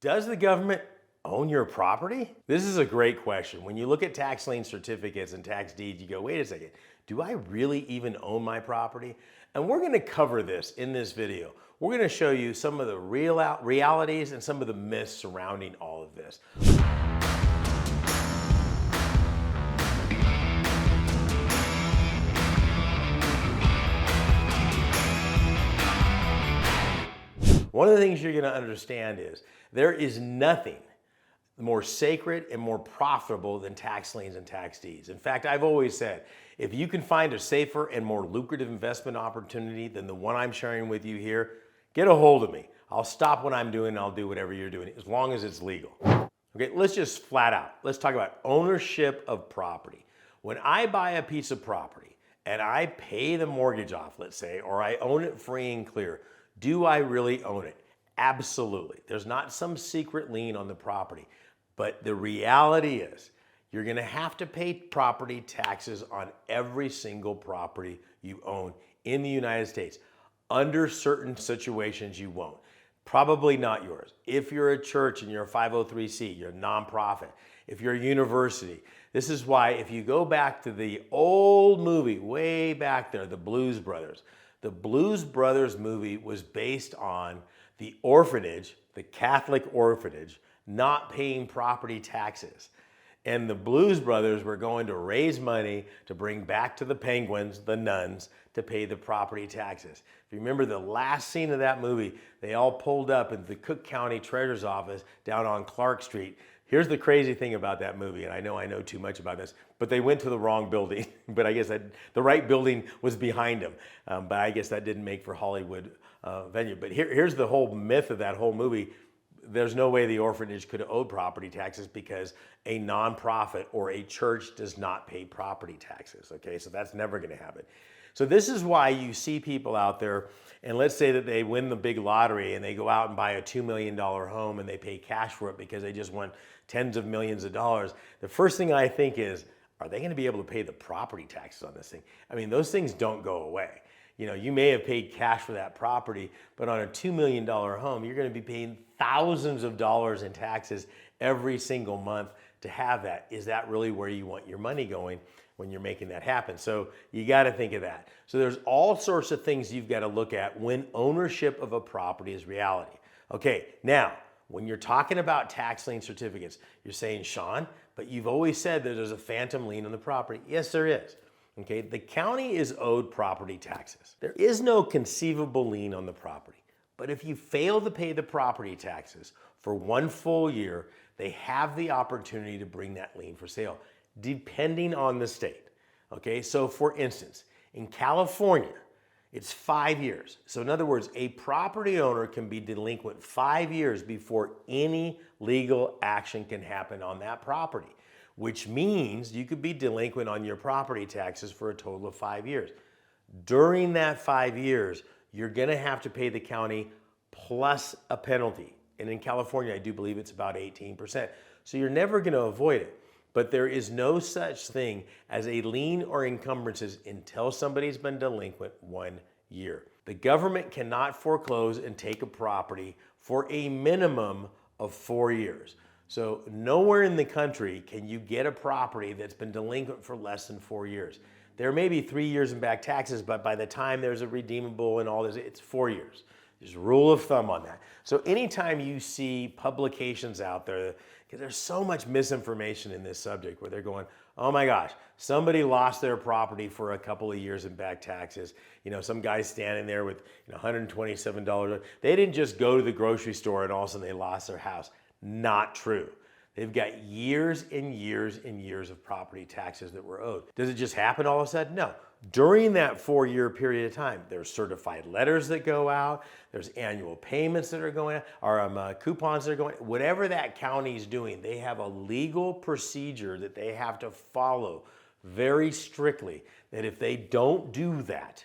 Does the government own your property? This is a great question. When you look at tax lien certificates and tax deeds, you go, wait a second, do I really even own my property? And we're gonna cover this in this video. We're gonna show you some of the realities and some of the myths surrounding all of this. One of the things you're going to understand is there is nothing more sacred and more profitable than tax liens and tax deeds. In fact, I've always said, if you can find a safer and more lucrative investment opportunity than the one I'm sharing with you here, get a hold of me. I'll stop what I'm doing and I'll do whatever you're doing, as long as it's legal. Okay, let's just flat out, let's talk about ownership of property. When I buy a piece of property and I pay the mortgage off, let's say, or I own it free and clear, do I really own it? Absolutely. There's not some secret lien on the property, but the reality is you're going to have to pay property taxes on every single property you own in the United States. Under certain situations, you won't. Probably not yours. If you're a church and you're a 503c, you're a nonprofit. If you're a university, this is why if you go back to the old movie way back there, the Blues Brothers, the Blues Brothers movie was based on the orphanage, the Catholic orphanage, not paying property taxes. And the Blues Brothers were going to raise money to bring back to the Penguins, the nuns, to pay the property taxes. If you remember the last scene of that movie, they all pulled up at the Cook County Treasurer's office down on Clark Street. Here's the crazy thing about that movie, and I know too much about this, but they went to the wrong building. But I guess the right building was behind them. But I guess that didn't make for Hollywood venue. But here's the whole myth of that whole movie. There's no way the orphanage could have owed property taxes because a nonprofit or a church does not pay property taxes, okay? So that's never gonna happen. So this is why you see people out there, and let's say that they win the big lottery and they go out and buy a $2 million home and they pay cash for it because they just won tens of millions of dollars. The first thing I think is, are they gonna be able to pay the property taxes on this thing? I mean, those things don't go away. You know, you may have paid cash for that property, but on a $2 million home, you're gonna be paying thousands of dollars in taxes every single month to have that. Is that really where you want your money going when you're making that happen? So you gotta think of that. So there's all sorts of things you've gotta look at when ownership of a property is reality. Okay, now, when you're talking about tax lien certificates, you're saying, Sean, but you've always said that there's a phantom lien on the property. Yes, there is. Okay, the county is owed property taxes. There is no conceivable lien on the property, but if you fail to pay the property taxes for one full year, they have the opportunity to bring that lien for sale, depending on the state. Okay, so for instance, in California, it's 5 years. So in other words, a property owner can be delinquent 5 years before any legal action can happen on that property, which means you could be delinquent on your property taxes for a total of 5 years. During that 5 years, you're gonna have to pay the county plus a penalty. And in California, I do believe it's about 18%. So you're never gonna avoid it. But there is no such thing as a lien or encumbrances until somebody's been delinquent 1 year. The government cannot foreclose and take a property for a minimum of 4 years. So nowhere in the country can you get a property that's been delinquent for less than 4 years. There may be 3 years in back taxes, but by the time there's a redeemable and all this, it's 4 years. There's a rule of thumb on that. So anytime you see publications out there, because there's so much misinformation in this subject where they're going, oh my gosh, somebody lost their property for a couple of years in back taxes. You know, some guy's standing there with $127. They didn't just go to the grocery store and all of a sudden they lost their house. Not true. They've got years and years and years of property taxes that were owed. Does it just happen all of a sudden? No. During that 4 year period of time, there's certified letters that go out, there's annual payments that are going out, or coupons that are going out. Whatever that county's doing, they have a legal procedure that they have to follow very strictly, that if they don't do that,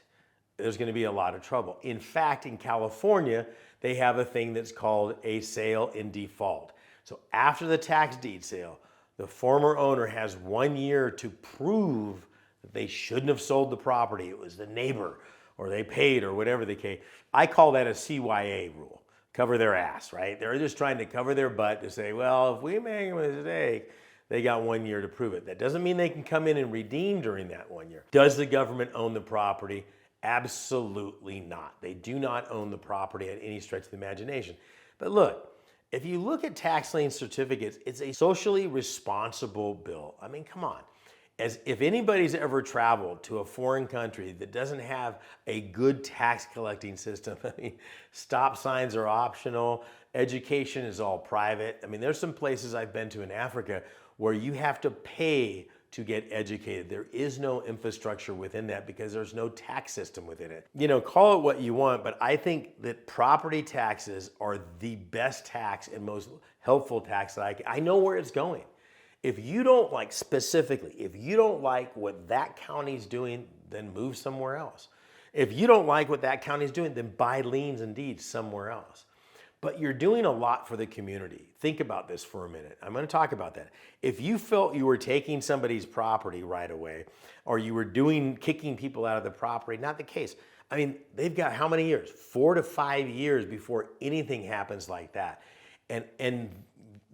there's gonna be a lot of trouble. In fact, in California, they have a thing that's called a sale in default. So after the tax deed sale, the former owner has 1 year to prove that they shouldn't have sold the property. It was the neighbor, or they paid, or whatever the case. I call that a CYA rule. cover their ass, right? They're just trying to cover their butt to say, well, if we make a mistake, they got 1 year to prove it. That doesn't mean they can come in and redeem during that 1 year. Does the government own the property? Absolutely not. They do not own the property at any stretch of the imagination. But look, if you look at tax lien certificates, it's a socially responsible bill. I mean, come on. As if anybody's ever traveled to a foreign country that doesn't have a good tax collecting system, I mean, stop signs are optional, education is all private. I mean, there's some places I've been to in Africa where you have to pay to get educated. There is no infrastructure within that because there's no tax system within it. You know, call it what you want, but I think that property taxes are the best tax and most helpful tax that I know where it's going. If you don't like specifically, if you don't like what that county's doing, then move somewhere else. If you don't like what that county's doing, then buy liens and deeds somewhere else. But you're doing a lot for the community. Think about this for a minute. I'm going to talk about that. If you felt you were taking somebody's property right away, or you were kicking people out of the property, not the case. I mean, they've got how many years? 4 to 5 years before anything happens like that. And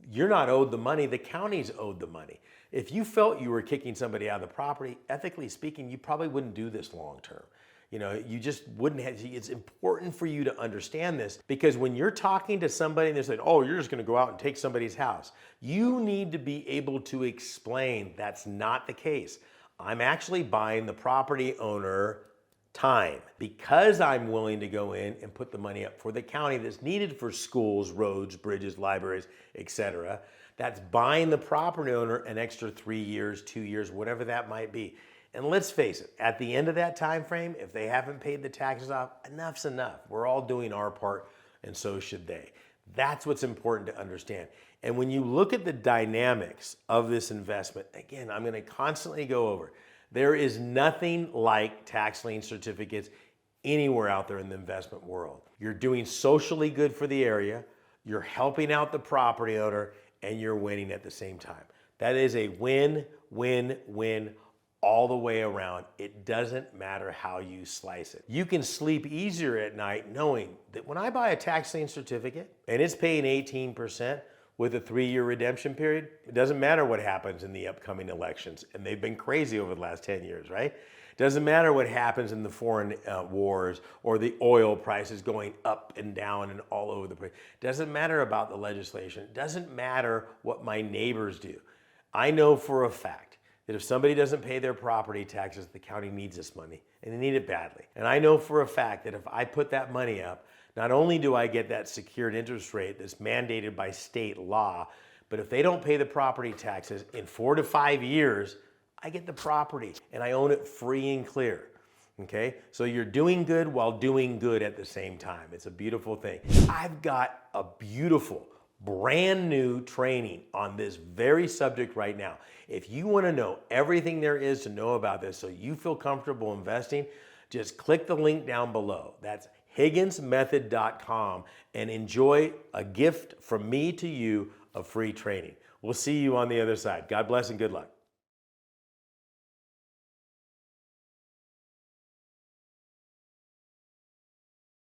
you're not owed the money, the county's owed the money. If you felt you were kicking somebody out of the property, ethically speaking, you probably wouldn't do this long term. You know, you just wouldn't have, it's important for you to understand this, because when you're talking to somebody and they're saying, oh, you're just gonna go out and take somebody's house, you need to be able to explain that's not the case. I'm actually buying the property owner time because I'm willing to go in and put the money up for the county that's needed for schools, roads, bridges, libraries, etc. That's buying the property owner an extra 3 years, 2 years, whatever that might be. And let's face it, at the end of that time frame, if they haven't paid the taxes off, enough's enough. We're all doing our part, and so should they. That's what's important to understand. And when you look at the dynamics of this investment, again, I'm going to constantly go over, there is nothing like tax lien certificates anywhere out there in the investment world. You're doing socially good for the area, you're helping out the property owner, and you're winning at the same time. That is a win, win, win all the way around. It doesn't matter how you slice it. You can sleep easier at night knowing that when I buy a tax lien certificate and it's paying 18% with a 3-year redemption period, it doesn't matter what happens in the upcoming elections. And they've been crazy over the last 10 years, right? It doesn't matter what happens in the foreign wars or the oil prices going up and down and all over the place. It doesn't matter about the legislation. It doesn't matter what my neighbors do. I know for a fact that if somebody doesn't pay their property taxes, the county needs this money, and they need it badly. And I know for a fact that if I put that money up, not only do I get that secured interest rate that's mandated by state law, but if they don't pay the property taxes in 4 to 5 years, I get the property and I own it free and clear. Okay? So you're doing good while doing good at the same time. It's a beautiful thing. I've got a beautiful, brand new training on this very subject right now. If you want to know everything there is to know about this so you feel comfortable investing, just click the link down below. That's higginsmethod.com and enjoy a gift from me to you of free training. We'll see you on the other side. God bless and good luck.